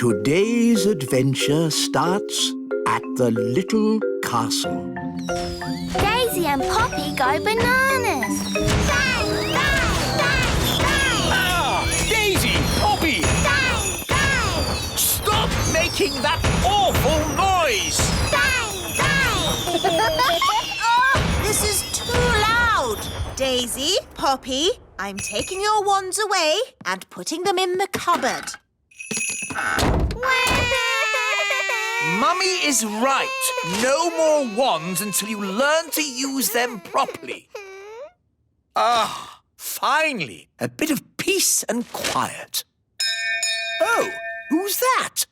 Today's adventure starts at the little castle. Daisy and Poppy go bananas. Bang, bang, bang, bang. Ah! Daisy! Poppy! Bang, bang. Stop making that awful noise! Bang, bang. Oh, this is too loud. Daisy, Poppy, I'm taking your wands away and putting them in the cupboard. Mummy is right. No more wands until you learn to use them properly. Ah, finally, a bit of peace and quiet. Oh, who's that?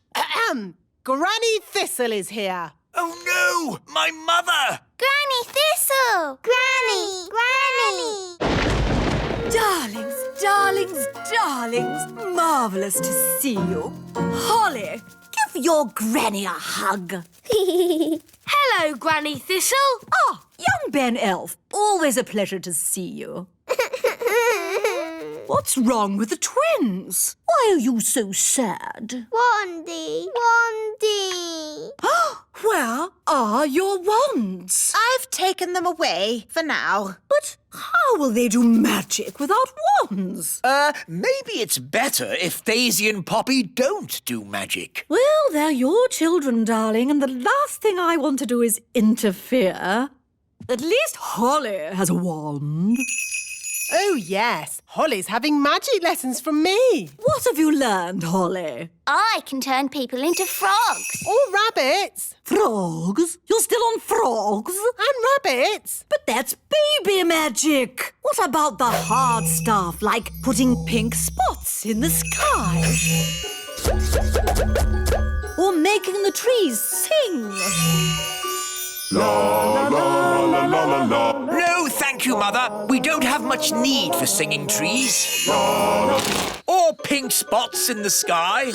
Granny Thistle is here. Oh no, my mother! Granny Thistle. Granny. Darlings, darlings, darlings, marvellous to see you. Holly, give your granny a hug. Hello, Granny Thistle. Ah, young Ben Elf, always a pleasure to see you. What's wrong with the twins? Why are you so sad? Wandy. Where are your wands? I've taken them away for now. But how will they do magic without wands? Maybe it's better if Daisy and Poppy don't do magic. Well, they're your children, darling, and the last thing I want to do is interfere. At least Holly has a wand. Oh, yes. Holly's having magic lessons from me. What have you learned, Holly? I can turn people into frogs. Or rabbits. Frogs? You're still on frogs? And rabbits. But that's baby magic. What about the hard stuff, like putting pink spots in the sky? Or making the trees sing? No, thank you, Mother. We don't have much need for singing trees. Or pink spots in the sky.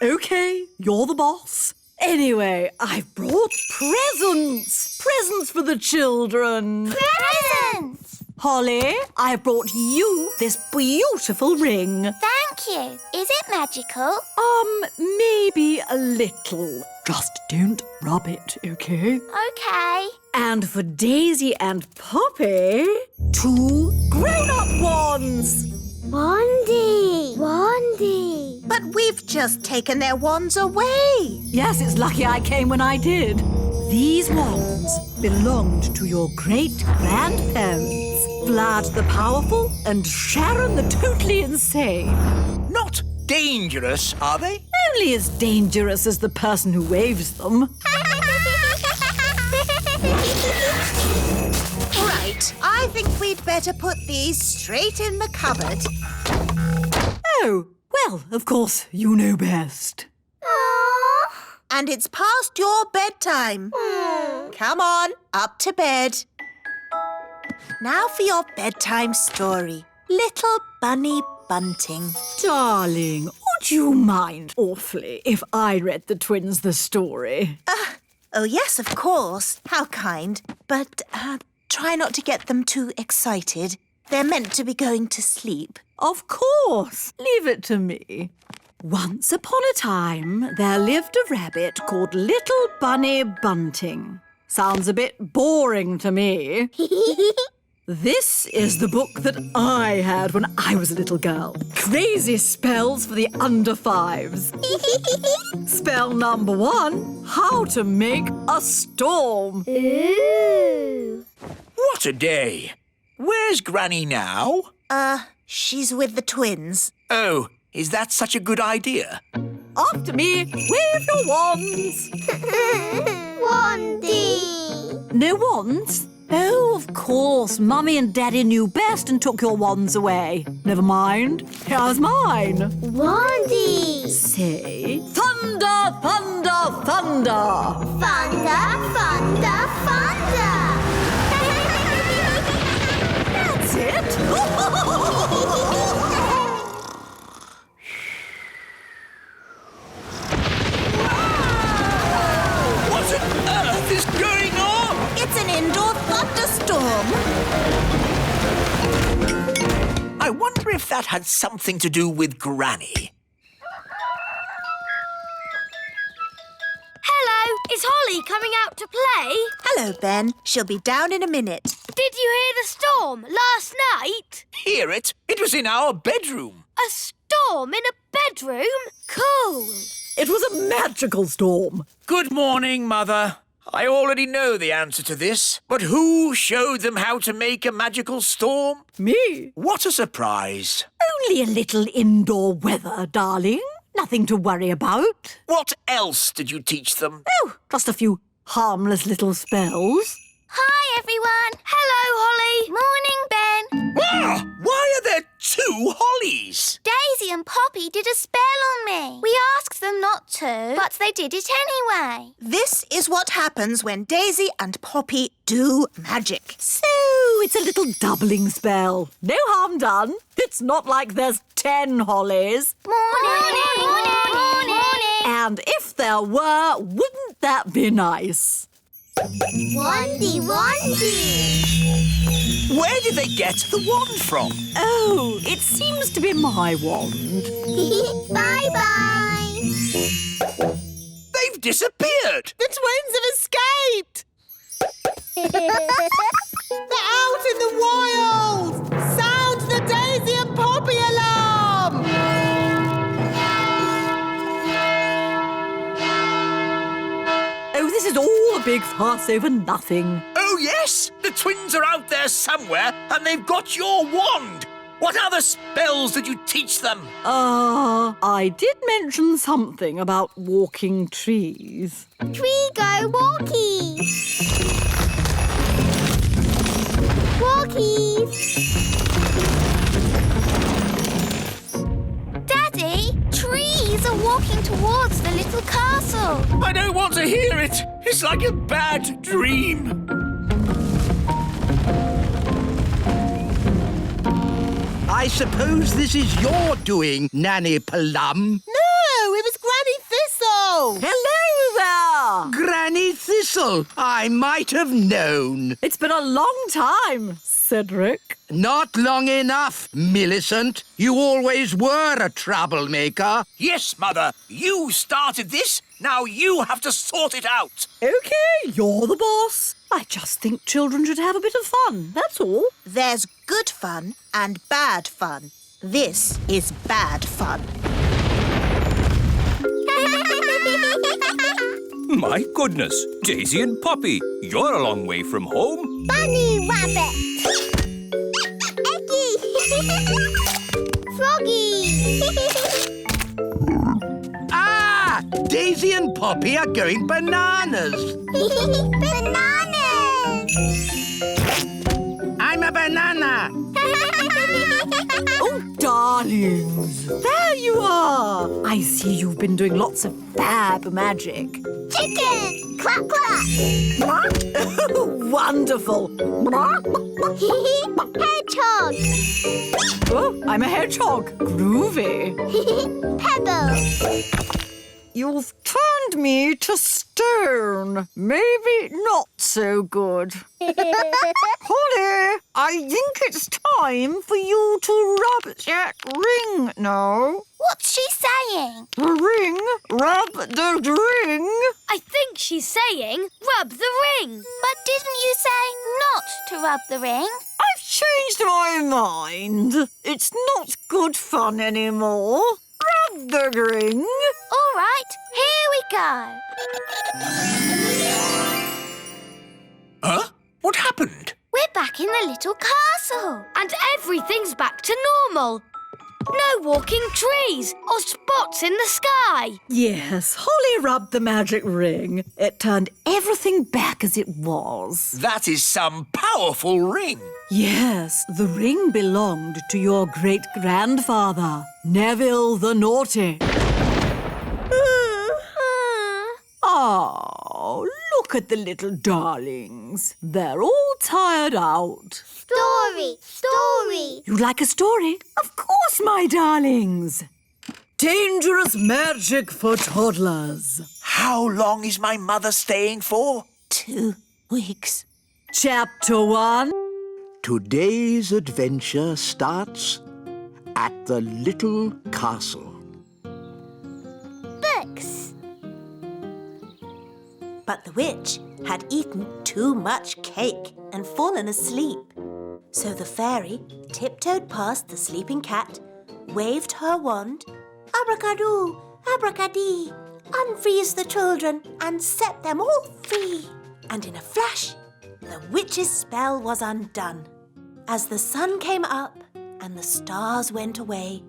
OK, you're the boss. Anyway, I've brought presents. Presents for the children. Presents. Holly, I brought you this beautiful ring. Thank you. Is it magical? Maybe a little. Just don't rub it, OK? Okay. And for Daisy and Poppy, 2 grown-up wands. Wandy. But we've just taken their wands away. Yes, it's lucky I came when I did. These wands belonged to your great-grandparents, Vlad the Powerful and Sharon the Totally Insane. Not dangerous, are they? Only as dangerous as the person who waves them. Right, I think we'd better put these straight in the cupboard. Oh, well, of course, you know best. And it's past your bedtime. Come on, up to bed. Now for your bedtime story. Little Bunny Bunting. Darling, would you mind awfully if I read the twins the story? Oh, yes, of course. How kind. But try not to get them too excited. They're meant to be going to sleep. Of course. Leave it to me. Once upon a time, there lived a rabbit called Little Bunny Bunting. Sounds a bit boring to me. This is the book that I had when I was a little girl. Crazy spells for the under 5s. Spell number 1, how to make a storm. Ooh. What a day. Where's Granny now? She's with the twins. Oh, is that such a good idea? After me, wave your wands. Wandy. No wands? Oh, of course. Mummy and Daddy knew best and took your wands away. Never mind. Here's mine. Wandy. Say, thunder, thunder, thunder. Thunder. That's it. What on earth is going on? It's an indoor thunderstorm. I wonder if that had something to do with Granny. Is Holly coming out to play? Hello, Ben. She'll be down in a minute. Did you hear the storm last night? Hear it? It was in our bedroom. A storm in a bedroom? Cool. It was a magical storm. Good morning, Mother. I already know the answer to this, but who showed them how to make a magical storm? Me? What a surprise. Only a little indoor weather, darling. Nothing to worry about. What else did you teach them? Oh, just a few harmless little spells. Hi, everyone. Hello, Holly. Morning, Ben. Ah, why are there two Hollies? Daisy and Poppy did a spell on me. We asked them not to, but they did it anyway. This is what happens when Daisy and Poppy do magic. So, it's a little doubling spell. No harm done. It's not like there's 10 hollies. Morning. And if there were, wouldn't that be nice? Wandy. Where did they get the wand from? Oh, it seems to be my wand. Bye-bye. They've disappeared. The twins have escaped! They're out in the wild! Sound the Daisy and Poppy alarm! Oh, this is all a big fuss over nothing. Oh, yes, the twins are out there somewhere and they've got your wand. What other spells did you teach them? I did mention something about walking trees. Tree go walkies. Walkies. Daddy, trees are walking towards the little castle. I don't want to hear it. It's like a bad dream. I suppose this is your doing, Nanny Plum. No, it was Granny Thistle! Hello there! Granny Thistle, I might have known. It's been a long time, Cedric. Not long enough, Millicent. You always were a troublemaker. Yes, Mother, you started this. Now you have to sort it out. OK, you're the boss. I just think children should have a bit of fun, that's all. There's good fun and bad fun. This is bad fun. My goodness, Daisy and Poppy, you're a long way from home. Bunny rabbit. Eggy. Froggy. Ah! Daisy and Poppy are going bananas. Bananas. I'm a banana. Oh, darlings, there you are. I see you've been doing lots of fab magic. Chicken. Quack, quack. Wonderful. Hedgehog. Oh, I'm a hedgehog. Groovy. Pebble. You've turned me to stone. Maybe not so good. Holly, I think it's time for you to rub that ring now. What's she saying? The ring? Rub the ring? I think she's saying rub the ring. But didn't you say not to rub the ring? I've changed my mind. It's not good fun anymore. Rub the ring. All right, here we go. Huh? What happened? We're back in the little castle. And everything's back to normal. No walking trees or spots in the sky. Yes, Holly rubbed the magic ring. It turned everything back as it was. That is some powerful ring. Yes, the ring belonged to your great-grandfather, Neville the Naughty. Oh, look at the little darlings. They're all tired out. Story. You'd like a story? Of course, my darlings. Dangerous magic for toddlers. How long is my mother staying for? 2 weeks. Chapter 1. Today's adventure starts at the little castle. Books. But the witch had eaten too much cake and fallen asleep. So the fairy tiptoed past the sleeping cat, waved her wand, abracadoo, abracadee, unfreeze the children and set them all free. And in a flash, the witch's spell was undone. As the sun came up and the stars went away,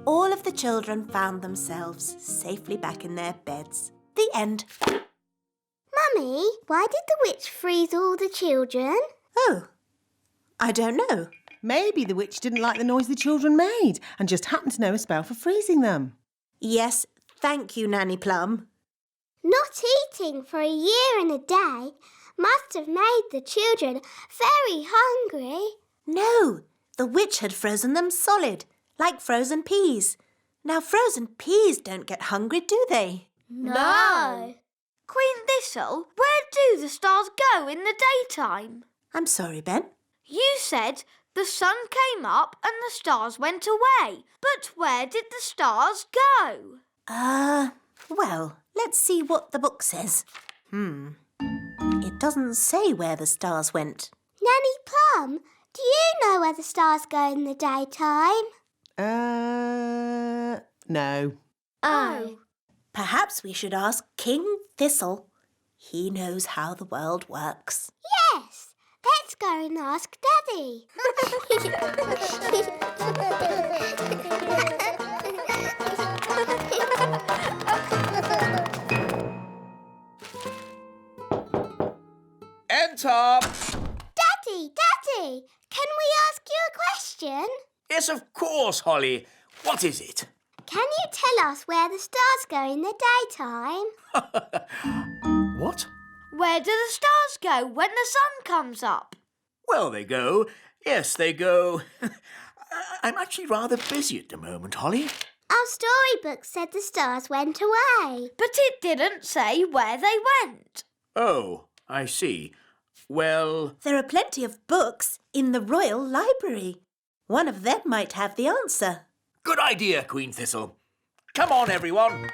all of the children found themselves safely back in their beds. The end. Mummy, why did the witch freeze all the children? Oh, I don't know. Maybe the witch didn't like the noise the children made and just happened to know a spell for freezing them. Yes, thank you, Nanny Plum. Not eating for a year and a day must have made the children very hungry. No, the witch had frozen them solid, like frozen peas. Now, frozen peas don't get hungry, do they? No. Queen Thistle, where do the stars go in the daytime? I'm sorry, Ben. You said the sun came up and the stars went away. But where did the stars go? Well, let's see what the book says. It doesn't say where the stars went. Nanny Plum, do you know where the stars go in the daytime? No. Oh. Perhaps we should ask King Thistle. He knows how the world works. Yes. Let's go and ask Daddy. Enter! Daddy, can we ask you a question? Yes, of course, Holly. What is it? Can you tell us where the stars go in the daytime? What? Where do the stars go when the sun comes up? Well, they go. Yes, they go. I'm actually rather busy at the moment, Holly. Our storybook said the stars went away. But it didn't say where they went. Oh, I see. Well, There are plenty of books in the Royal Library. One of them might have the answer. good idea, Queen Thistle. Come on, everyone.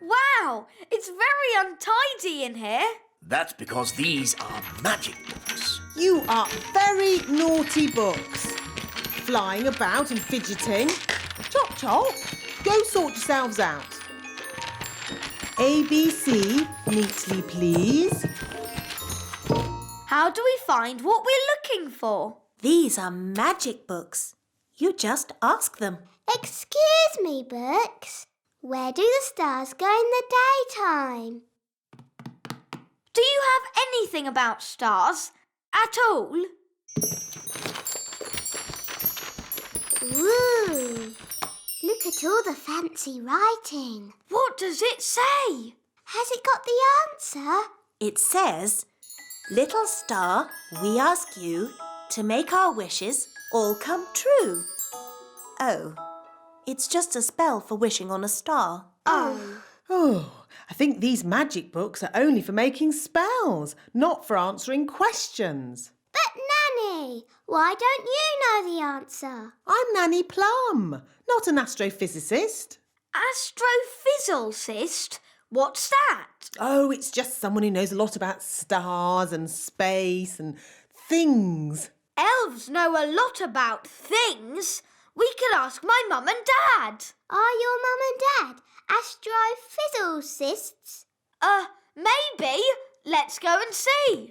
Wow, it's very untidy in here. That's because these are magic books. You are very naughty books. Flying about and fidgeting. Chop, chop. Go sort yourselves out. ABC, neatly please. How do we find what we're looking for? These are magic books. You just ask them. Excuse me, books. Where do the stars go in the daytime? Do you have anything about stars at all? Ooh, look at all the fancy writing. What does it say? Has it got the answer? It says, "Little star, we ask you to make our wishes all come true." Oh, it's just a spell for wishing on a star. Oh, I think these magic books are only for making spells, not for answering questions. But Nanny, why don't you know the answer? I'm Nanny Plum, not an astrophysicist. Astrophysicist? What's that? Oh, it's just someone who knows a lot about stars and space and things. Elves know a lot about things. We could ask my mum and dad. Are your mum and dad astrophysicists? Maybe. Let's go and see.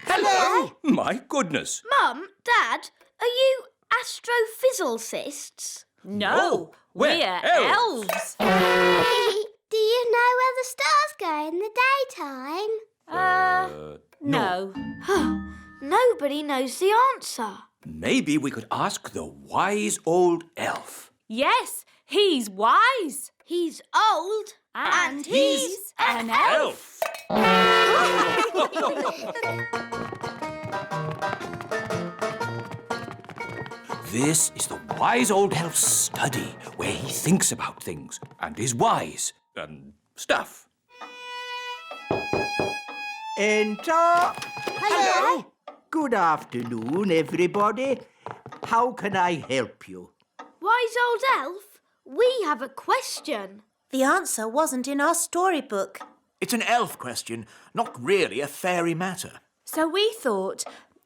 Hello. My goodness. Mum, Dad, are you astrophysicists? No, we're elves. Do you know where the stars go in the daytime? No. Nobody knows the answer. Maybe we could ask the wise old elf. Yes, he's wise. He's old And he's an elf. This is the wise old elf's study, where he thinks about things and is wise and stuff. Enter. Hello. Good afternoon, everybody. How can I help you? Wise old elf, we have a question. The answer wasn't in our storybook. It's an elf question, not really a fairy matter. So we thought,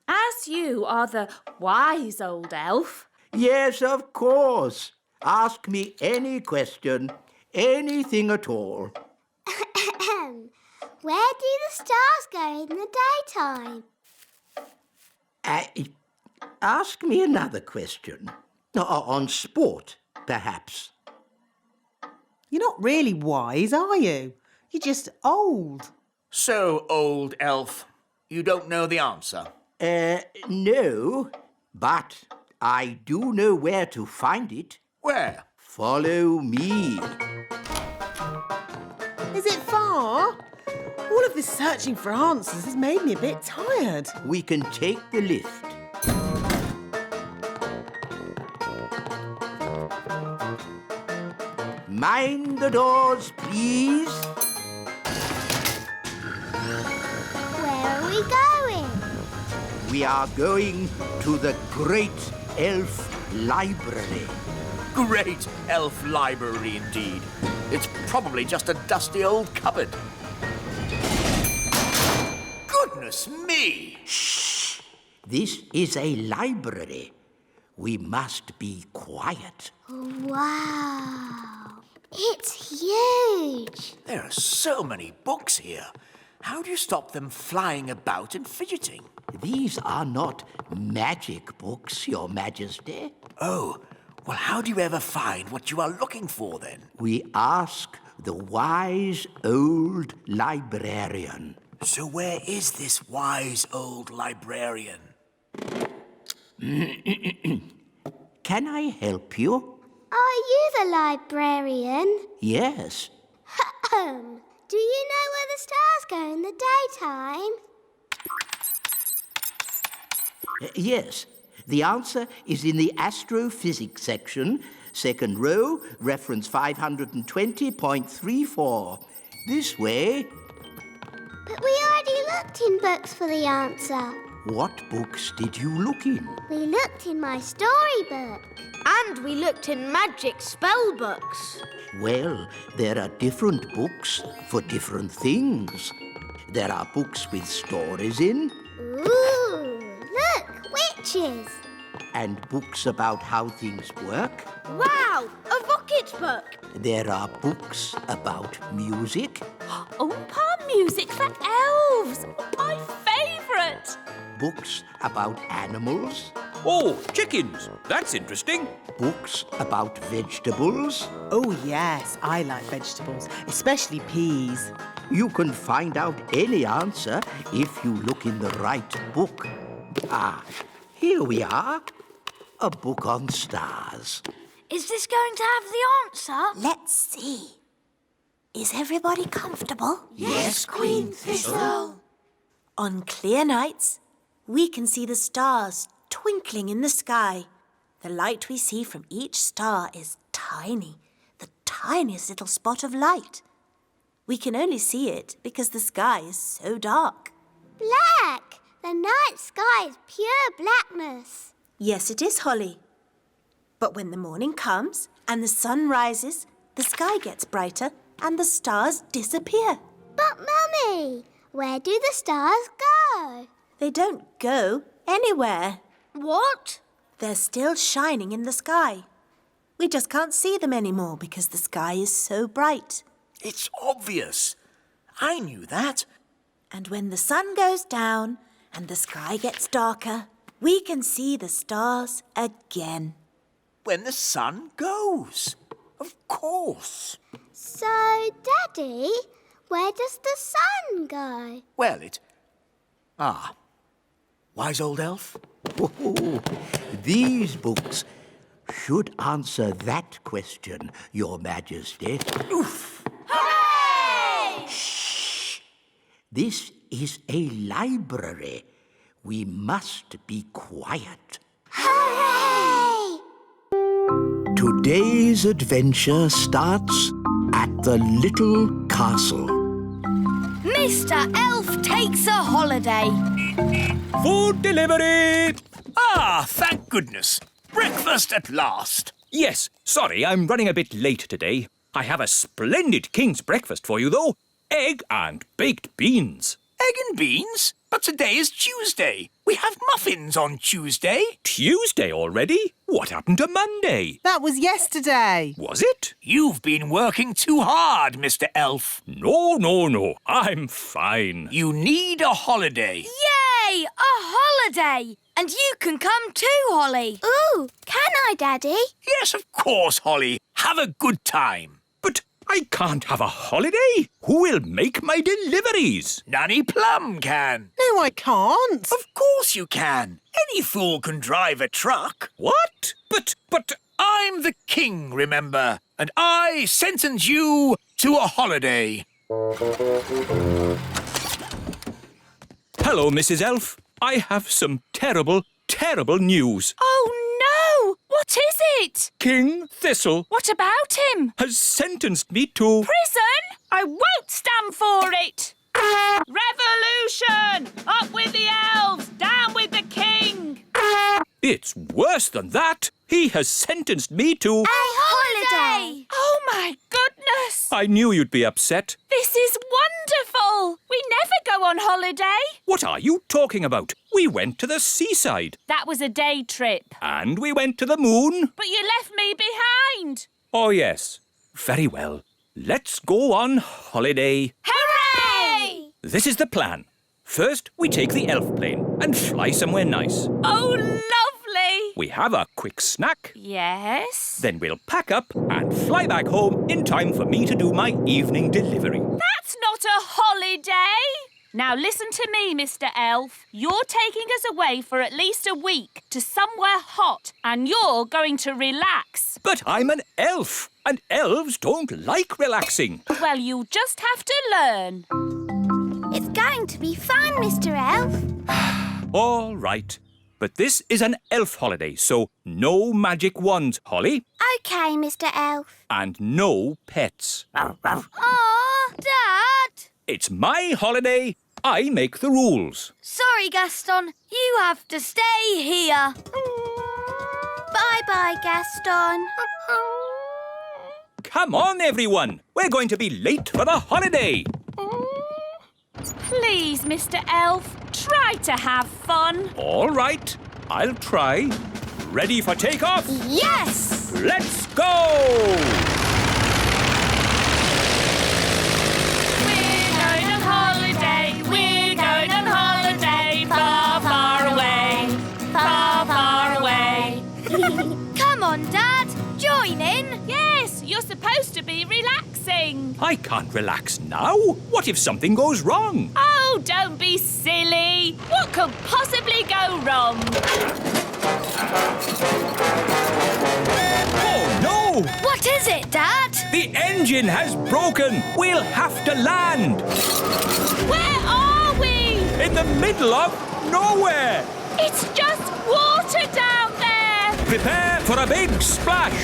as you are the wise old elf, Yes, of course. Ask me any question, anything at all. Where do the stars go in the daytime? Ask me another question. On sport, perhaps. You're not really wise, are you? You're just old. So, old elf, you don't know the answer? No, but I do know where to find it. Where? Follow me. Is it far? All of this searching for answers has made me a bit tired. We can take the lift. Mind the doors, please. Where are we going? We are going to the Great Elf Library. Great elf library indeed. It's probably just a dusty old cupboard. Goodness me! Shh! This is a library. We must be quiet. Wow. It's huge. There are so many books here. How do you stop them flying about and fidgeting? These are not magic books, Your Majesty. Oh, well, how do you ever find what you are looking for, then? We ask the wise old librarian. So where is this wise old librarian? Can I help you? Are you the librarian? Yes. Do you know where the stars go in the daytime? Yes. The answer is in the astrophysics section, second row, reference 520.34. This way. But we already looked in books for the answer. What books did you look in? We looked in my storybook. And we looked in magic spell books. Well, there are different books for different things. There are books with stories in, Ooh, look, witches. and books about how things work. Wow, a rocket book. There are books about music, Oompa music for elves, my favourite. books about animals, Oh, chickens. That's interesting. books about vegetables. Oh, yes, I like vegetables, especially peas. You can find out any answer if you look in the right book. Ah, here we are. A book on stars. Is this going to have the answer? Let's see. Is everybody comfortable? Yes, Queen Thistle. On clear nights, we can see the stars twinkling in the sky. The light we see from each star is tiny, the tiniest little spot of light. We can only see it because the sky is so dark. Black. The night sky is pure blackness. Yes, it is, Holly. But when the morning comes and the sun rises, the sky gets brighter and the stars disappear. But, Mummy, where do the stars go? They don't go anywhere. What? They're still shining in the sky. We just can't see them anymore because the sky is so bright. It's obvious. I knew that. And when the sun goes down and the sky gets darker, we can see the stars again. When the sun goes. Of course. So, Daddy, where does the sun go? Well, wise old elf? Oh, these books should answer that question, Your Majesty. Oof! Hooray! Shh! This is a library. We must be quiet. Hooray! Today's adventure starts at the little castle. Mr. Elf takes a holiday. Food delivery! Ah, thank goodness. Breakfast at last. Yes, sorry, I'm running a bit late today. I have a splendid king's breakfast for you, though. Egg and baked beans. Egg and beans? But today is Tuesday. We have muffins on Tuesday. Tuesday already? What happened to Monday? That was yesterday. Was it? You've been working too hard, Mr. Elf. No. I'm fine. You need a holiday. Yay! A holiday! And you can come too, Holly. Ooh, can I, Daddy? Yes, of course, Holly. Have a good time. But I can't have a holiday. Who will make my deliveries? Nanny Plum can. No, I can't. Of course you can. Any fool can drive a truck. What? But I'm the king, remember, and I sentence you to a holiday. Hello, Mrs. Elf. I have some terrible news. Oh, no! What is it? King Thistle What about him? has sentenced me to... Prison? I won't stand for it! Revolution! Up with the elves! Down with the king! It's worse than that. He has sentenced me to... Holiday! Oh, my goodness! I knew you'd be upset. This is wonderful! We never go on holiday. What are you talking about? We went to the seaside. That was a day trip. And we went to the moon. But you left me behind. Oh, yes. Very well. Let's go on holiday. Hooray! This is the plan. First, we take the elf plane and fly somewhere nice. Oh, lovely! We have a quick snack. Yes? Then we'll pack up and fly back home in time for me to do my evening delivery. That's not a holiday! Now listen to me, Mr. Elf. You're taking us away for at least a week to somewhere hot and you're going to relax. But I'm an elf, and elves don't like relaxing. Well, you just have to learn. It's going to be fun, Mr. Elf. All right. But this is an elf holiday, so no magic wands, Holly, OK, Mr. Elf. and no pets. Aw, Dad! It's my holiday. I make the rules. Sorry, Gaston. You have to stay here. Bye-bye, Gaston. Come on, everyone. We're going to be late for the holiday. Please, Mr. Elf, try to have fun. All right. I'll try. Ready for takeoff? Yes! Let's go! We're going on holiday. We're going on holiday. Far, far away. Far, far away. Come on, Dad. Join in. Yes, you're supposed to be relaxing. I can't relax now. What if something goes wrong? Oh, don't be silly. What could possibly go wrong? Oh, no! What is it, Dad? The engine has broken. We'll have to land Where are we? in the middle of nowhere. It's just water down there. Prepare for a big splash.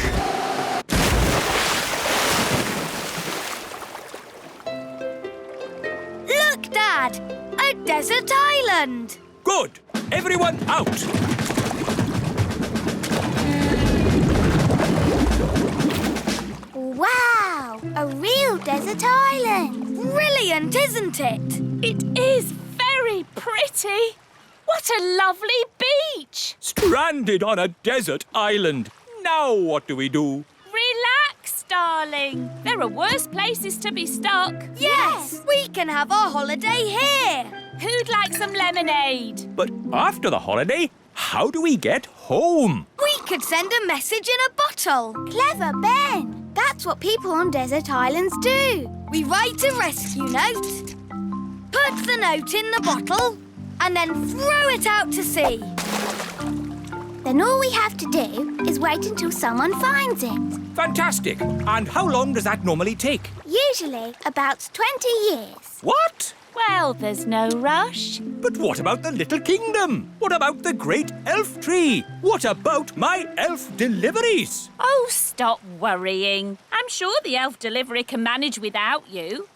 Look, Dad. A desert island. Good. Everyone out. Wow, a real desert island. Brilliant, isn't it? It is very pretty. What a lovely beach. Stranded on a desert island. Now what do we do? Relax, darling. There are worse places to be stuck. Yes, we can have our holiday here. Who'd like some lemonade? But after the holiday, how do we get home? We could send a message in a bottle. Clever, Ben. That's what people on desert islands do. We write a rescue note, put the note in the bottle, and then throw it out to sea. Then all we have to do is wait until someone finds it. Fantastic. And how long does that normally take? Usually about 20 years. What? Well, there's no rush. But what about the little kingdom? What about the great elf tree? What about my elf deliveries? Oh, stop worrying. I'm sure the elf delivery can manage without you.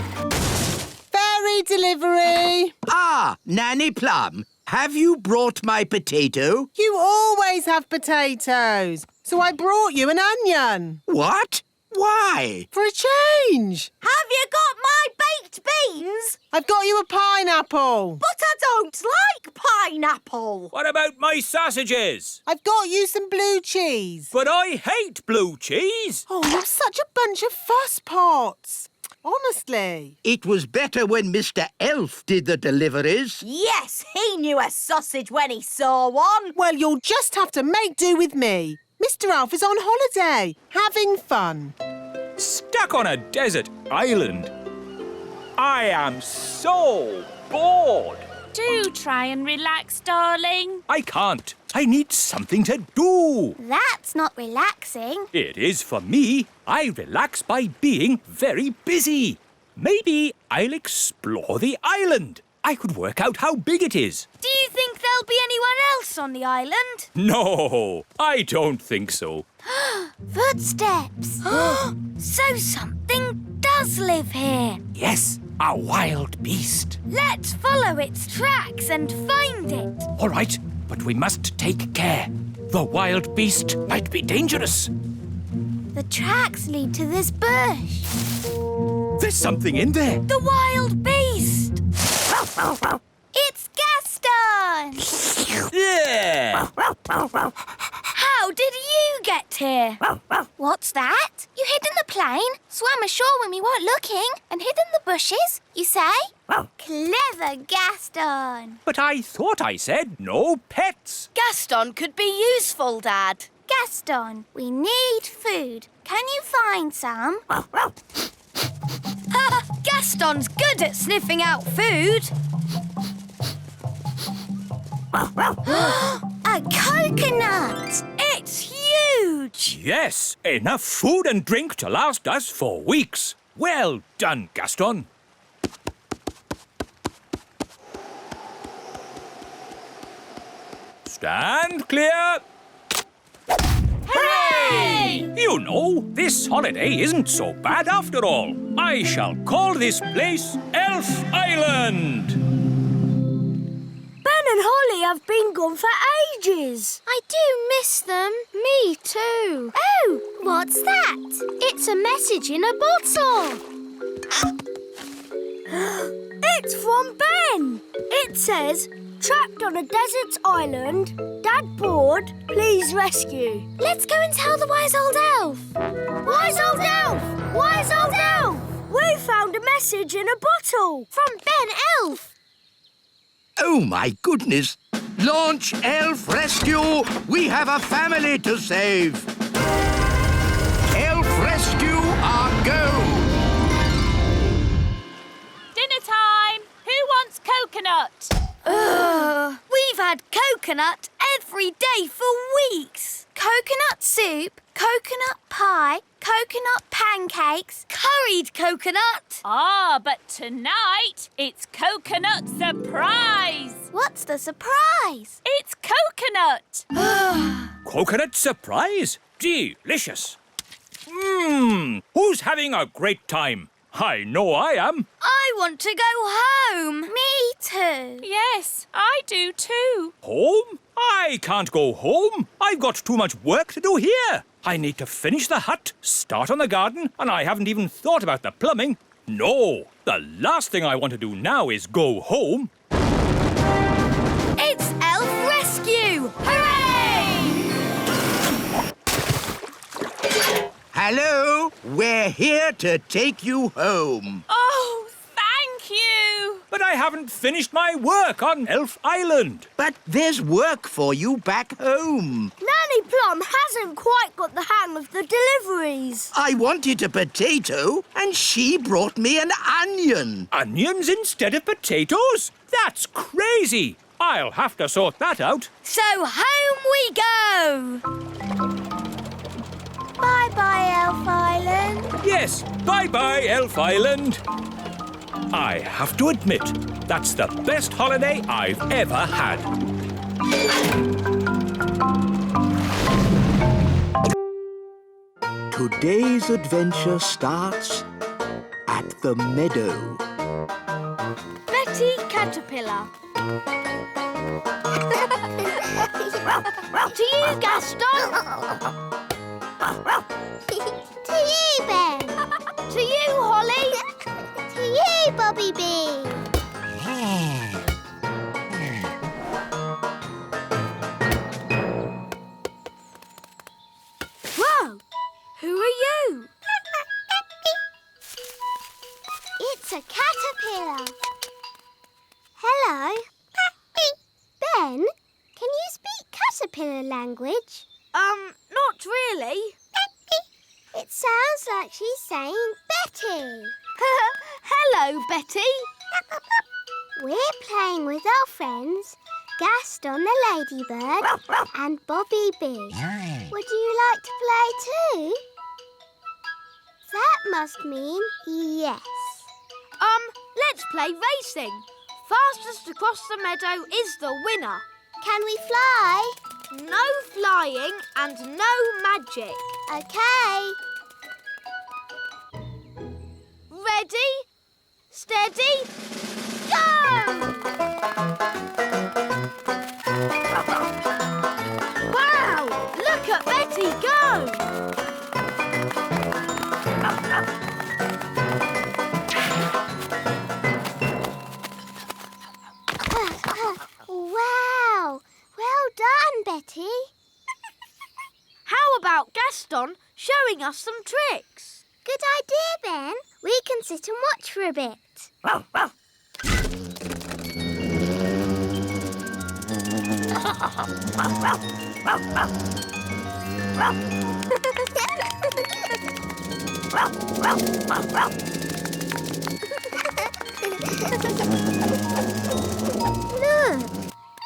Fairy delivery. Ah, Nanny Plum, have you brought my potato? You always have potatoes, so I brought you an onion. What? Why? For a change. Have you got my baked beans? I've got you a pineapple. But I don't like pineapple. What about my sausages? I've got you some blue cheese. But I hate blue cheese. Oh, you're such a bunch of fusspots. Honestly. It was better when Mr. Elf did the deliveries. Yes, he knew a sausage when he saw one. Well, you'll just have to make do with me. Mr. Alf is on holiday, having fun. Stuck on a desert island. I am so bored. Do try and relax, darling. I can't. I need something to do. That's not relaxing. It is for me. I relax by being very busy. Maybe I'll explore the island. I could work out how big it is. Do you think there'll be anyone else on the island? No, I don't think so. Footsteps. So something does live here. Yes, a wild beast. Let's follow its tracks and find it. All right, but we must take care. The wild beast might be dangerous. The tracks lead to this bush. There's something in there. The wild beast. It's Gaston! Yeah. How did you get here? What's that? You hid in the plane, swam ashore when we weren't looking, and hid in the bushes, you say? Clever Gaston. But I thought I said no pets. Gaston could be useful, Dad. Gaston, we need food. Can you find some? Gaston's good at sniffing out food. A coconut! It's huge! Yes, enough food and drink to last us for weeks. Well done, Gaston. Stand clear. Hooray! You know, this holiday isn't so bad after all. I shall call this place Elf Island. Ben and Holly have been gone for ages. I do miss them. Me too. Oh, what's that? It's a message in a bottle. It's from Ben. It says, trapped on a desert island, Dad bored, please rescue. Let's go and tell the wise old elf. Wise old elf! Wise old elf! We found a message in a bottle from Ben Elf. Oh, my goodness. Launch Elf Rescue. We have a family to save. Elf Rescue, our go. Dinner time. Who wants coconut? We've had coconut every day for weeks. Coconut soup, coconut pie, coconut pancakes, curried coconut. Ah, but tonight it's coconut surprise. What's the surprise? It's coconut. Coconut surprise? Delicious. Who's having a great time? I know I am. I want to go home. Me too. Yes, I do too. Home? I can't go home. I've got too much work to do here. I need to finish the hut, start on the garden, and I haven't even thought about the plumbing. No, the last thing I want to do now is go home. It's Elf Rescue! Hooray! Hello, we're here to take you home. Oh, thank you. But I haven't finished my work on Elf Island. But there's work for you back home. Nanny Plum hasn't quite got the hang of the deliveries. I wanted a potato, and she brought me an onion. Onions instead of potatoes? That's crazy. I'll have to sort that out. So home we go! Bye-bye, Elf Island. Yes, bye-bye, Elf Island. I have to admit, that's the best holiday I've ever had. Today's adventure starts at at the meadow. Betty Caterpillar. To you, Gaston. To you, Ben. To you, Holly. To you, Bobby Bee. Whoa! Who are you? It's a caterpillar. Hello. Ben, can you speak caterpillar language? Not really. It sounds like she's saying Betty. Hello, Betty. We're playing with our friends, Gaston the ladybird and Bobby Bee. Would you like to play too? That must mean yes. Let's play racing. Fastest across the meadow is the winner. Can we fly? No flying and no magic. Okay. Ready, steady, go! Wow! Look at Betty go! Wow! Well done, Betty. How about Gaston showing us some tricks? Good idea, Ben. We can sit and watch for a bit. Look,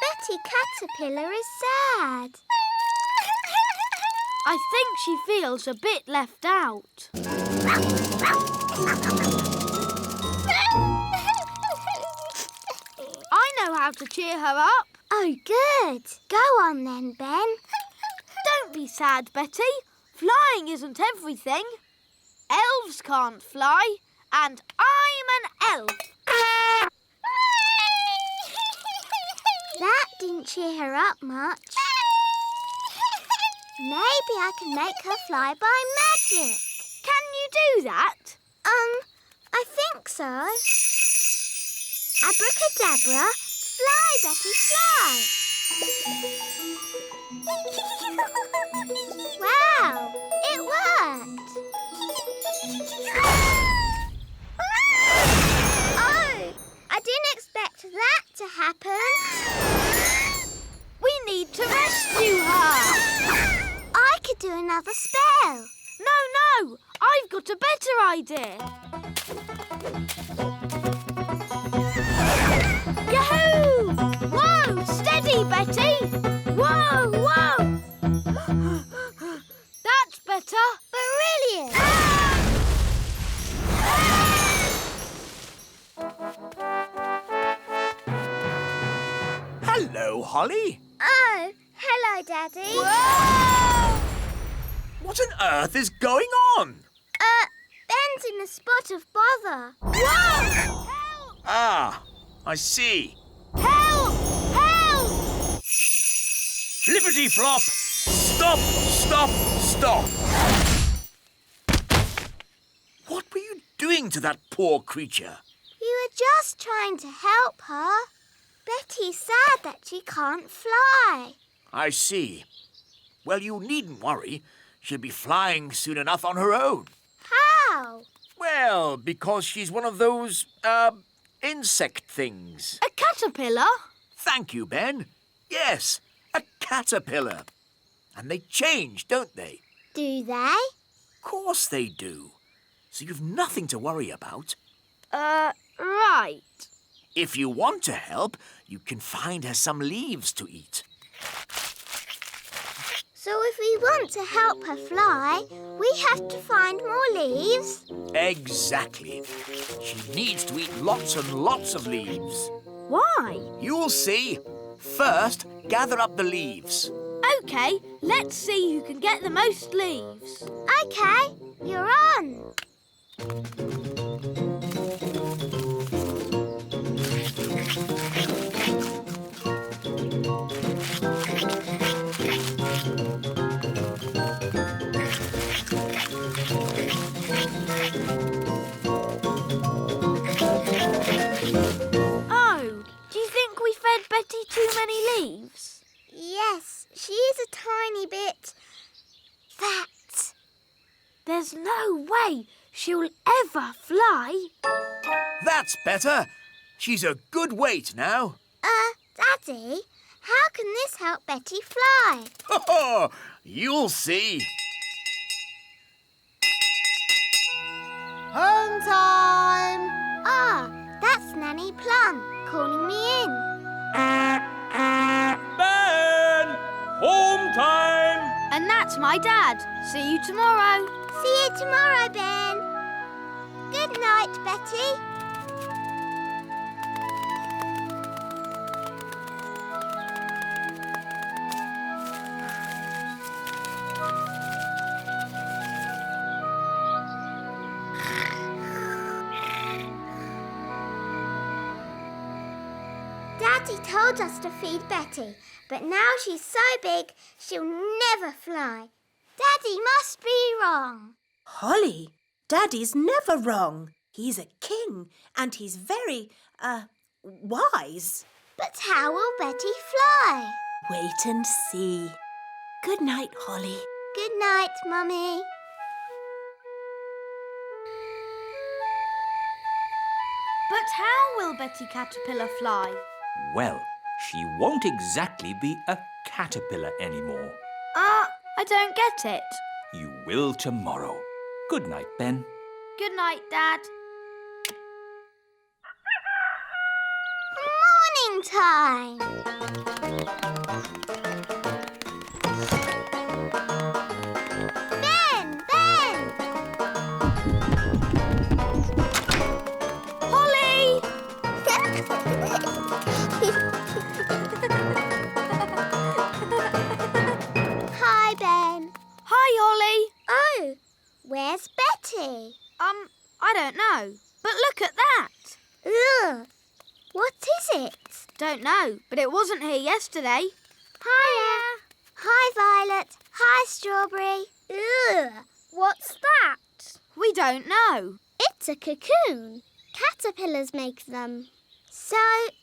Betty Caterpillar is sad. I think she feels a bit left out. I know how to cheer her up. Oh, good. Go on then, Ben. Don't be sad, Betty. Flying isn't everything. Elves can't fly, and I'm an elf. That didn't cheer her up much. Maybe I can make her fly by magic. Can you do that? I think so. Abracadabra, fly, Betty, fly. Wow, it worked. Oh, I didn't expect that to happen. We need to rescue her. I could do another spell. No, I've got a better idea. Yahoo! Whoa, steady, Betty. Whoa. That's better. Brilliant. Hello, Holly. Oh, hello, Daddy. Whoa! What on earth is going on? Ben's in a spot of bother. Whoa! Help! Ah, I see. Help! Help! Flippity-flop! Stop! What were you doing to that poor creature? We were just trying to help her. Betty's sad that she can't fly. I see. Well, you needn't worry. She'll be flying soon enough on her own. How? Well, because she's one of those, insect things. A caterpillar? Thank you, Ben. Yes, a caterpillar. And they change, don't they? Do they? Of course they do. So you've nothing to worry about. Right. If you want to help, you can find her some leaves to eat. So if we want to help her fly, we have to find more leaves? Exactly. She needs to eat lots and lots of leaves. Why? You'll see. First, gather up the leaves. OK, let's see who can get the most leaves. OK, you're on. she'll ever fly. That's better. She's a good weight now. Daddy, how can this help Betty fly? Oh, you'll see. Home time! Ah, that's Nanny Plum calling me in. Ben! Home time! And that's my dad. See you tomorrow. See you tomorrow, Ben. Good night, Betty. Daddy told us to feed Betty, but now she's so big she'll never fly. Daddy must be wrong. Holly, Daddy's never wrong. He's a king and he's very, wise. But how will Betty fly? Wait and see. Good night, Holly. Good night, Mummy. But how will Betty Caterpillar fly? Well, she won't exactly be a caterpillar anymore. I don't get it. You will tomorrow. Good night, Ben. Good night, Dad. Morning time. Ben! Holly! Hi, Ben. Hi, Holly. Oh, where's Betty? I don't know. But look at that. Ugh. What is it? Don't know, but it wasn't here yesterday. Hiya. Hi, Violet. Hi, Strawberry. Ugh. What's that? We don't know. It's a cocoon. Caterpillars make them. So,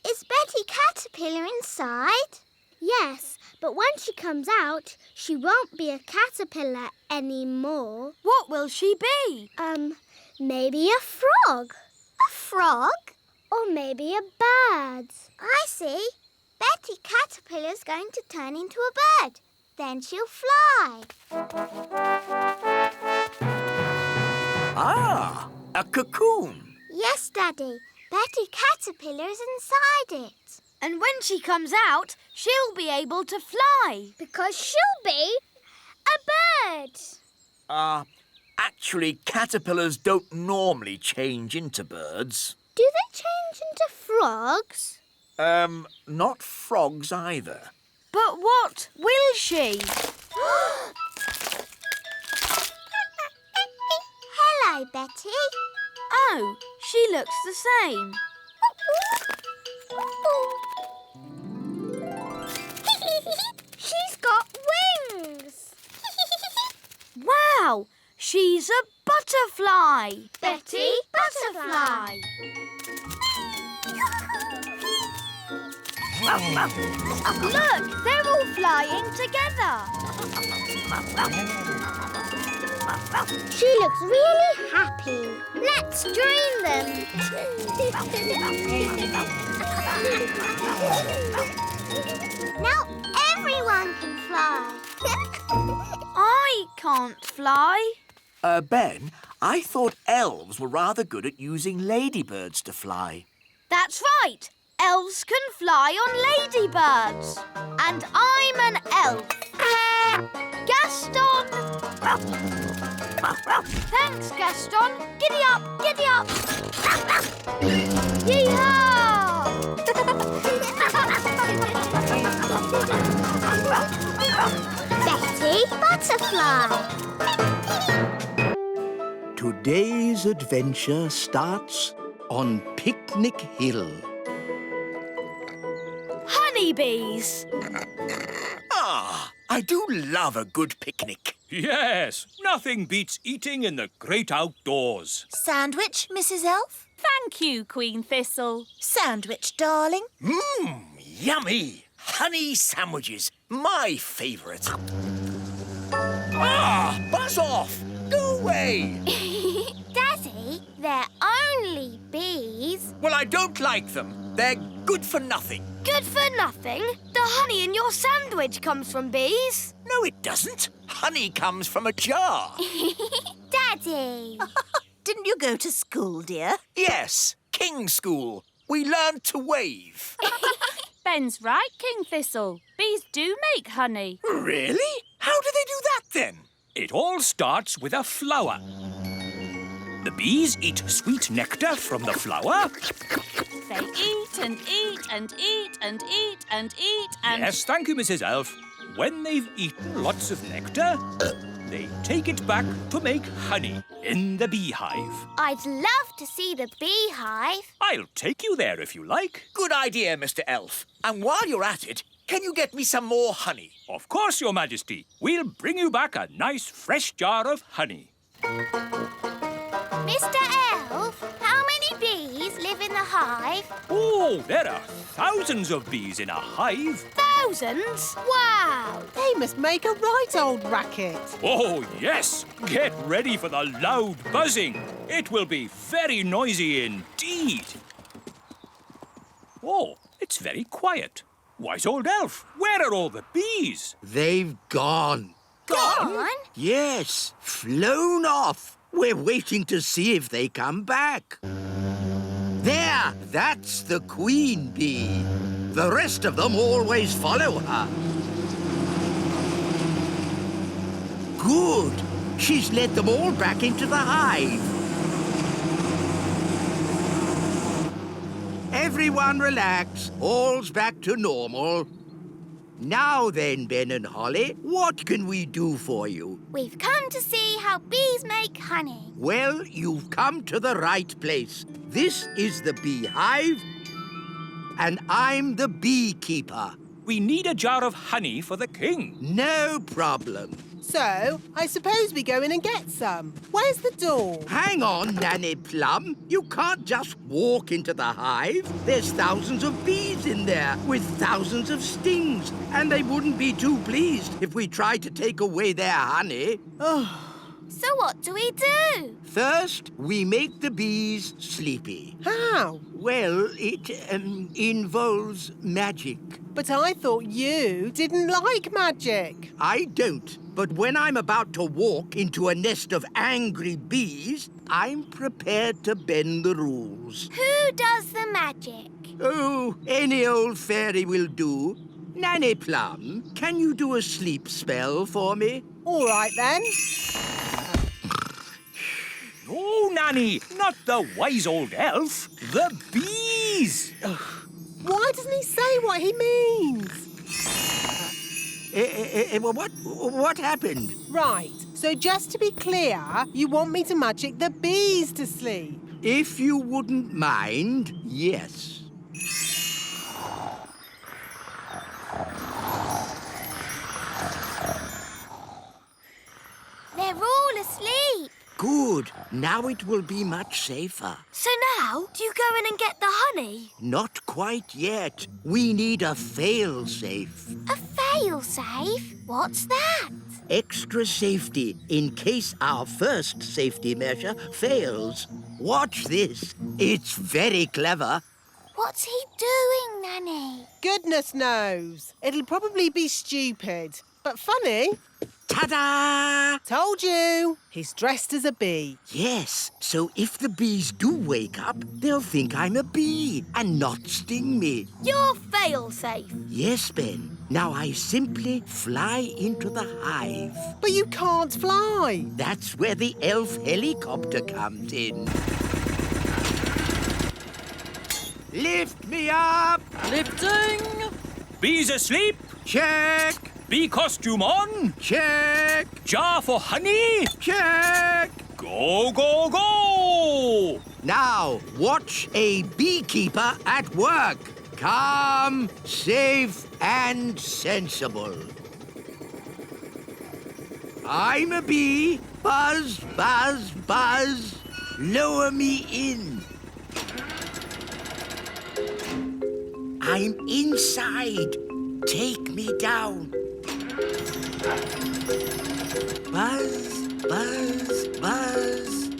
is Betty Caterpillar inside? Yes, but when she comes out, she won't be a caterpillar anymore. What will she be? Maybe a frog. A frog? Or maybe a bird. I see. Betty Caterpillar's going to turn into a bird. Then she'll fly. Ah, a cocoon. Yes, Daddy. Betty Caterpillar is inside it. And when she comes out, she'll be able to fly. Because she'll be a bird. Actually, caterpillars don't normally change into birds. Do they change into frogs? Not frogs either. But what will she? Hello, Betty. Oh, she looks the same. She's got wings. Wow, she's a butterfly. Betty Butterfly. Look, they're all flying together. She looks really happy. Let's join them. Now everyone can fly. I can't fly. Ben, I thought elves were rather good at using ladybirds to fly. That's right. Elves can fly on ladybirds. And I'm an elf. Gaston! Thanks, Gaston. Giddy up, giddy up. Yee-haw! Betty Butterfly. Today's adventure starts on Picnic Hill. Honeybees. I do love a good picnic. Yes, nothing beats eating in the great outdoors. Sandwich, Mrs. Elf? Thank you, Queen Thistle. Sandwich, darling. Yummy! Honey sandwiches, my favourite. Buzz off! Go away! Daddy, they're only bees. Well, I don't like them. They're good for nothing. Good for nothing? The honey in your sandwich comes from bees. No, it doesn't. Honey comes from a jar. Daddy! Didn't you go to school, dear? Yes, King School. We learned to wave. Ben's right, King Thistle. Bees do make honey. Really? How do they do that, then? It all starts with a flower. The bees eat sweet nectar from the flower. They eat and eat and eat and eat and eat and... Yes, thank you, Mrs. Elf. When they've eaten lots of nectar, they take it back to make honey in the beehive. I'd love to see the beehive. I'll take you there if you like. Good idea, Mr. Elf. And while you're at it, can you get me some more honey? Of course, Your Majesty. We'll bring you back a nice fresh jar of honey. Mr. Elf, how many bees live in the hive? Oh, there are thousands of bees in a hive. Thousands? Wow! They must make a right old racket. Oh, yes. Get ready for the loud buzzing. It will be very noisy indeed. Oh, it's very quiet. Wise old elf, where are all the bees? They've gone. Gone? Yes, flown off. We're waiting to see if they come back. There, that's the queen bee. The rest of them always follow her. Good. She's led them all back into the hive. Everyone relax. All's back to normal. Now then, Ben and Holly, what can we do for you? We've come to see how bees make honey. Well, you've come to the right place. This is the beehive, and I'm the beekeeper. We need a jar of honey for the king. No problem. So, I suppose we go in and get some. Where's the door? Hang on, Nanny Plum. You can't just walk into the hive. There's thousands of bees in there with thousands of stings, and they wouldn't be too pleased if we tried to take away their honey. So what do we do? First, we make the bees sleepy. How? Well, it involves magic. But I thought you didn't like magic. I don't. But when I'm about to walk into a nest of angry bees, I'm prepared to bend the rules. Who does the magic? Oh, any old fairy will do. Nanny Plum, can you do a sleep spell for me? All right, then. No, Nanny, not the wise old elf. The bees. Why doesn't he say what he means? What happened? Right, so just to be clear, you want me to magic the bees to sleep? If you wouldn't mind, yes. They're all asleep. Good. Now it will be much safer. So now, do you go in and get the honey? Not quite yet. We need a fail-safe. A fail-safe? What's that? Extra safety in case our first safety measure fails. Watch this. It's very clever. What's he doing, Nanny? Goodness knows. It'll probably be stupid, but funny. Ta-da! Told you. He's dressed as a bee. Yes, so if the bees do wake up, they'll think I'm a bee and not sting me. You're fail-safe. Yes, Ben. Now I simply fly into the hive. But you can't fly. That's where the elf helicopter comes in. Lift me up! Lifting. Bees asleep. Check! Bee costume on. Check! Jar for honey. Check! Go, go, go! Now, watch a beekeeper at work. Calm, safe, and sensible. I'm a bee. Buzz, buzz, buzz. Lower me in. I'm inside. Take me down. Buzz, buzz, buzz.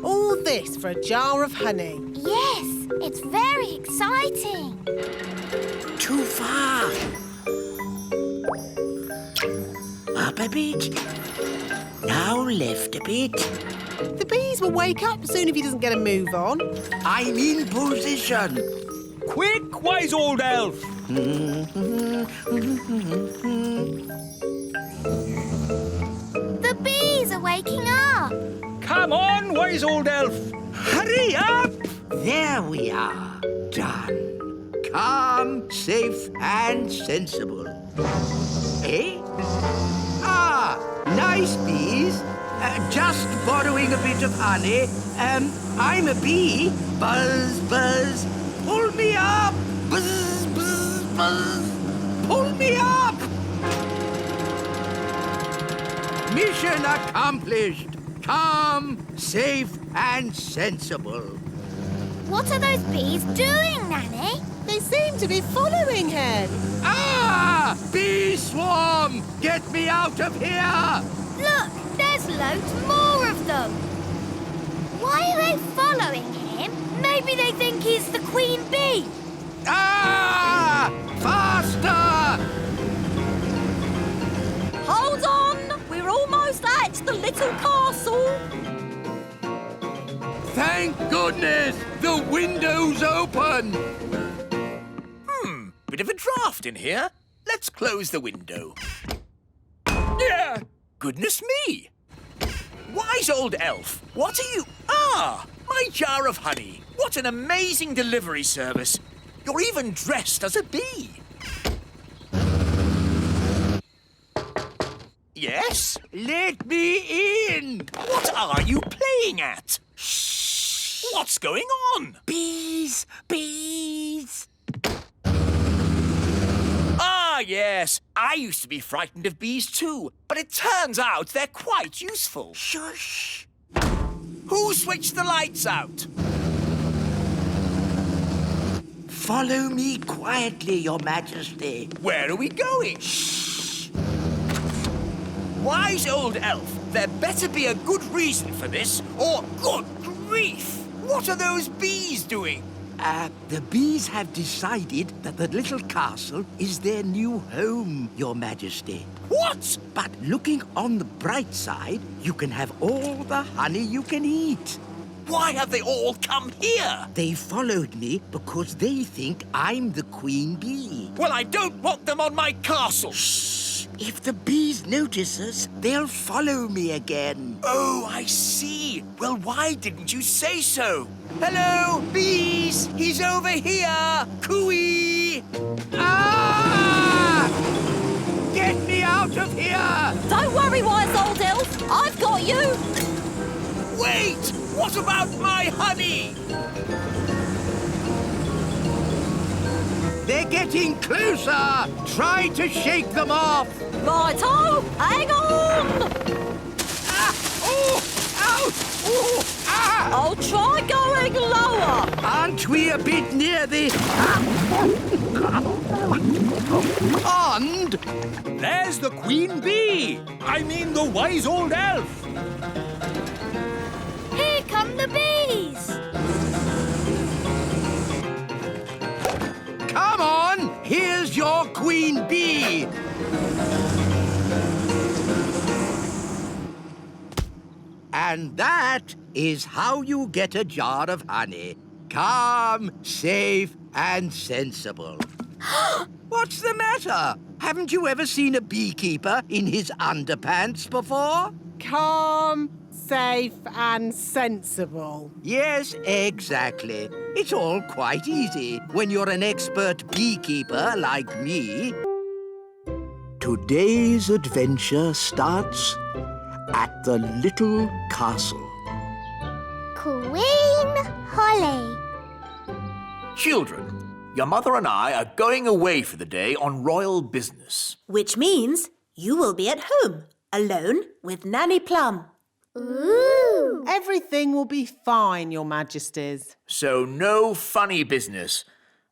All this for a jar of honey? Yes, it's very exciting. Too far. Up a bit. Now left a bit. The bees will wake up soon if he doesn't get a move on. I'm in position. Quick, wise old elf! The bees are waking up. Come on, wise old elf! Hurry up! There we are. Done. Calm, safe, and sensible. Eh? Ah, nice bees. Just borrowing a bit of honey. I'm a bee. Buzz, buzz. Pull me up. Buzz, buzz, buzz. Pull me up. Mission accomplished. Calm, safe, and sensible. What are those bees doing, Nanny? They seem to be following him. Ah! Bee swarm! Get me out of here! Look, there's loads more of them. Why are they following him? Maybe they think he's the queen bee. Ah! Faster! Hold on! We're almost at the little castle. Thank goodness! The window's open! Bit of a draft in here. Let's close the window. Yeah! Goodness me! Wise old elf, what are you... Ah! My jar of honey. What an amazing delivery service. You're even dressed as a bee. Yes? Let me in! What are you playing at? Shh! What's going on? Bees! Bees! Ah, yes. I used to be frightened of bees too, but it turns out they're quite useful. Shush! Who switched the lights out? Follow me quietly, Your Majesty. Where are we going? Shh! Wise old elf, there better be a good reason for this, or good grief! What are those bees doing? The bees have decided that the little castle is their new home, Your Majesty. What? But looking on the bright side, you can have all the honey you can eat. Why have they all come here? They followed me because they think I'm the queen bee. Well, I don't want them on my castle. Shh! If the bees notice us, they'll follow me again. Oh, I see. Well, why didn't you say so? Hello, bees! He's over here! Cooey! Ah! Get me out of here! Don't worry, wise old elf. I've got you. Wait! What about my honey? They're getting closer! Try to shake them off! Righto, hang on. Ah! Oh! Ouch! Oh! Ah! I'll try going lower. Aren't we a bit near the... pond? There's the queen bee! I mean the wise old elf! Here come the bees. Come on! Here's your queen bee! And that is how you get a jar of honey. Calm, safe, and sensible. What's the matter? Haven't you ever seen a beekeeper in his underpants before? Calm, safe, and sensible. Yes, exactly. It's all quite easy when you're an expert beekeeper like me. Today's adventure starts at the little castle. Queen Holly. Children, your mother and I are going away for the day on royal business. Which means you will be at home, alone with Nanny Plum. Ooh. Everything will be fine, Your Majesties. So no funny business.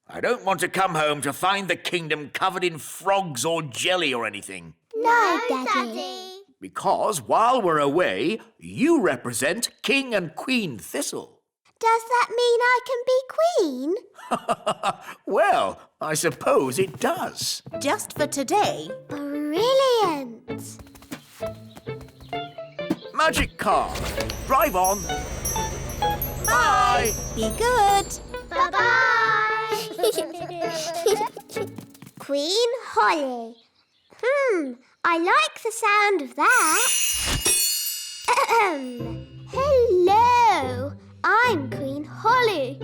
I don't want to come home to find the kingdom covered in frogs or jelly or anything. No, Daddy. Because while we're away, you represent King and Queen Thistle. Does that mean I can be queen? Well, I suppose it does. Just for today. Brilliant! Magic car, drive on. Bye. Be good. Bye-bye! Queen Holly. I like the sound of that. Hello, I'm Queen Holly.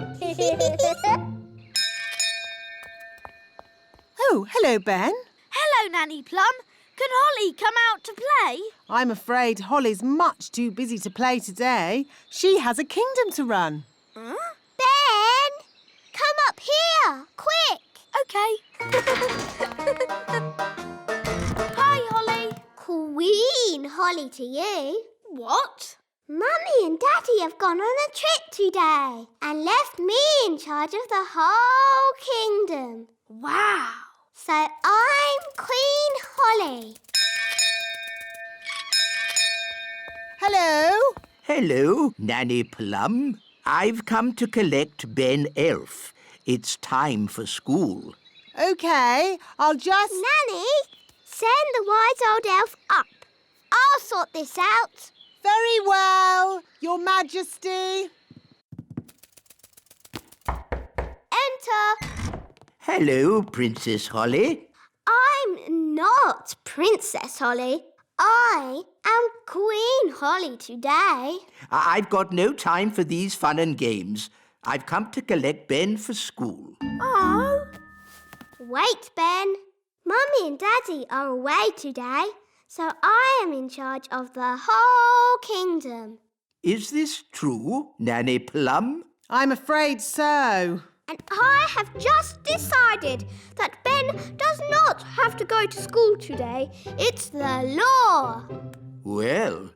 Oh, hello, Ben. Hello, Nanny Plum. Can Holly come out to play? I'm afraid Holly's much too busy to play today. She has a kingdom to run. Ben, come up here, quick. OK. Hi, Holly. Queen Holly to you. What? Mummy and Daddy have gone on a trip today and left me in charge of the whole kingdom. Wow. So I'm Queen Holly. Hello. Hello, Nanny Plum. I've come to collect Ben Elf. It's time for school. OK, I'll just... Nanny, send the wise old elf up. I'll sort this out. Very well, Your Majesty. Enter. Hello, Princess Holly. I'm not Princess Holly. I am Queen Holly today. I've got no time for these fun and games. I've come to collect Ben for school. Oh. Wait, Ben. Mummy and Daddy are away today, so I am in charge of the whole kingdom. Is this true, Nanny Plum? I'm afraid so. And I have just decided that Ben does not have to go to school today. It's the law. Well,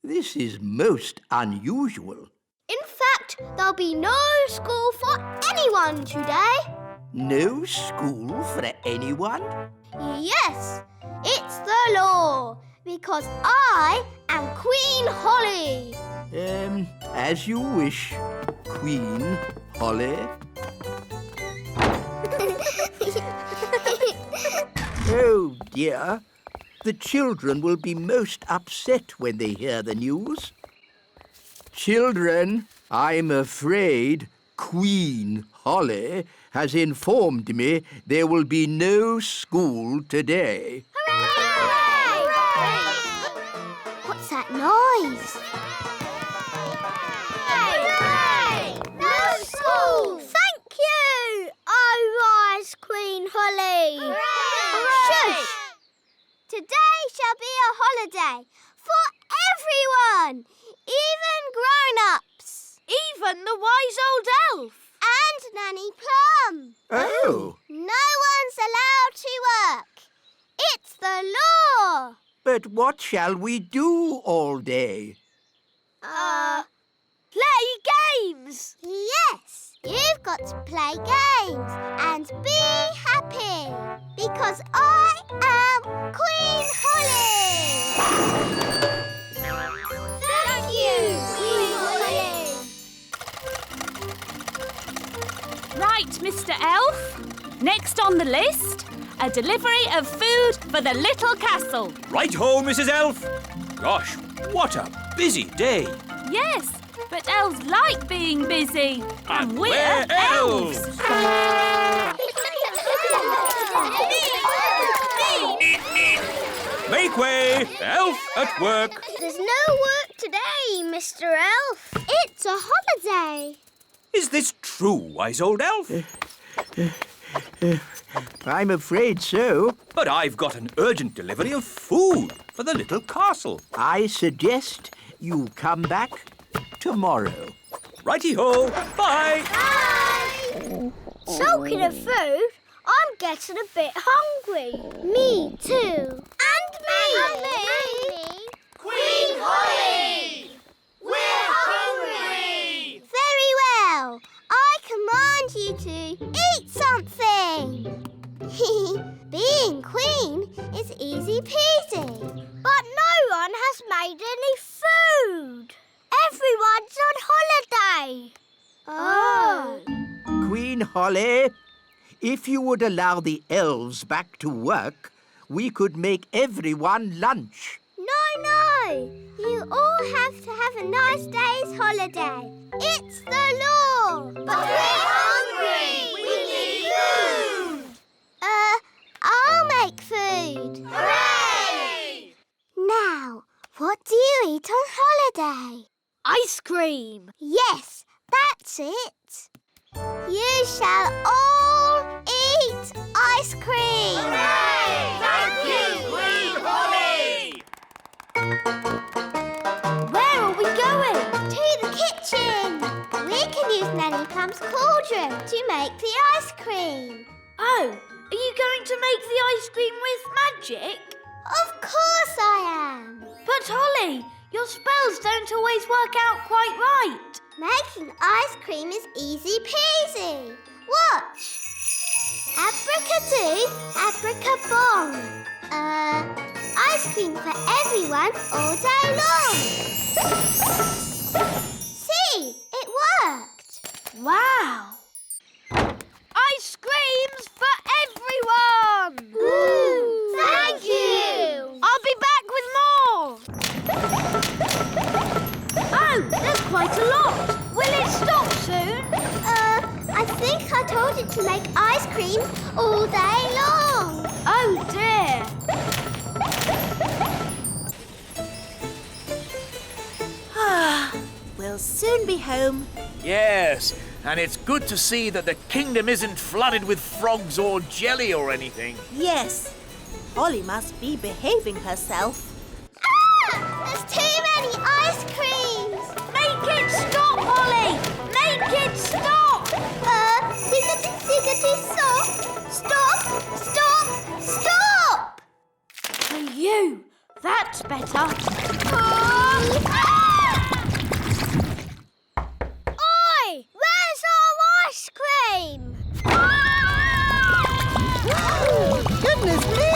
this is most unusual. In fact, there'll be no school for anyone today. No school for anyone? Yes, it's the law, because I am Queen Holly. As you wish, Queen Holly. Oh, dear. The children will be most upset when they hear the news. Children, I'm afraid Queen Holly has informed me there will be no school today. Hooray! What's that noise? Hooray! No school! Thank you, Wise Queen Holly. Hooray! Shush! Today shall be a holiday for everyone, even grown-ups. Even the wise old elf. And Nanny Plum. Oh, No one's allowed to work. It's the law. but what shall we do all day? Play games. Yes, you've got to play games and be happy because I am Queen Holly. Thank you, Queen Holly. Right, Mr. Elf. Next on the list, a delivery of food for the little castle. Right-ho, Mrs. Elf. Gosh, what a busy day. Yes, but elves like being busy. And we're we're elves. Make way, elf at work. There's no work today, Mr. Elf. It's a holiday. Is this true, wise old elf? I'm afraid so. But I've got an urgent delivery of food for the little castle. I suggest you come back tomorrow. Righty-ho, bye. Talking of food, I'm getting a bit hungry. Me too. And me. Queen Holly! We're hungry! Very well. I command you to eat something. Being queen is easy peasy. But no one Oh. Queen Holly, if you would allow the elves back to work, we could make everyone lunch. No. You all have to have a nice day's holiday. It's the law. But we're hungry. We need food. I'll make food. Hooray! Now, what do you eat on holiday? Ice cream. Yes, that's it. You shall all eat ice cream. Hooray! Thank you, Queen Holly! Where are we going? To the kitchen. We can use Nanny Plum's cauldron to make the ice cream. Oh, are you going to make the ice cream with magic? Of course I am. But Holly, your spells don't always work out quite right. Making ice cream is easy peasy. Watch. Abracadoo, abracabong. Ice cream for everyone all day long. See, it worked. Wow! Ice creams for everyone! Ooh, thank you. I'll be back with more! Oh, there's quite a lot! Will it stop soon? I think I told it to make ice cream all day long. Oh dear! We'll soon be home. Yes, and it's good to see that the kingdom isn't flooded with frogs or jelly or anything. Yes, Holly must be behaving herself. There's too many ice creams. Make it stop, Holly! Make it stop! Ziggity stop. Stop. For you! That's better. Oi! Where's our ice cream? Goodness me!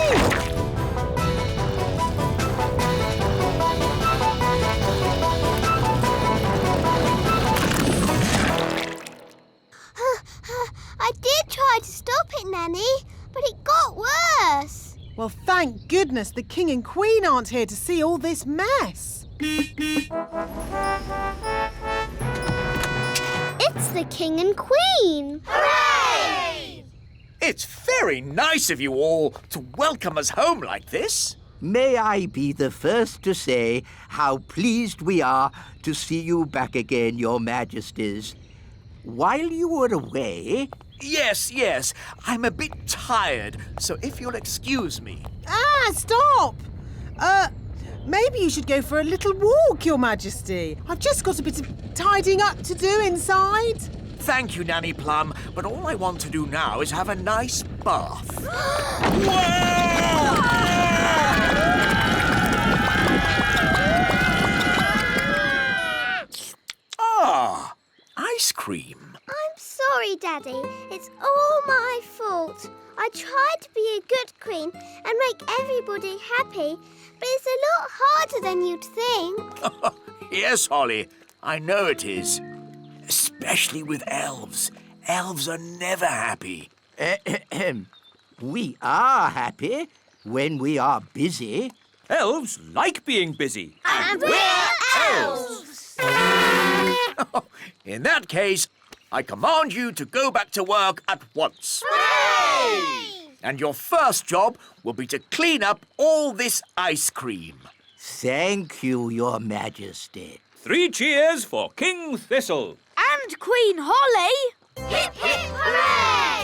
I did try to stop it, Nanny, but it got worse. Well, thank goodness the King and Queen aren't here to see all this mess. It's the King and Queen. Hooray! It's very nice of you all to welcome us home like this. May I be the first to say how pleased we are to see you back again, Your Majesties. While you were away... Yes, I'm a bit tired, so if you'll excuse me. Stop! Maybe you should go for a little walk, Your Majesty. I've just got a bit of tidying up to do inside. Thank you, Nanny Plum, but all I want to do now is have a nice bath. Ice cream. I'm sorry, Daddy. It's all my fault. I tried to be a good queen and make everybody happy, but it's a lot harder than you'd think. Yes, Holly, I know it is. Especially with elves. Elves are never happy. We are happy when we are busy. Elves like being busy. And we're elves! In that case, I command you to go back to work at once. Hooray! And your first job will be to clean up all this ice cream. Thank you, Your Majesty. 3 cheers for King Thistle. And Queen Holly! Hip, hip, hooray!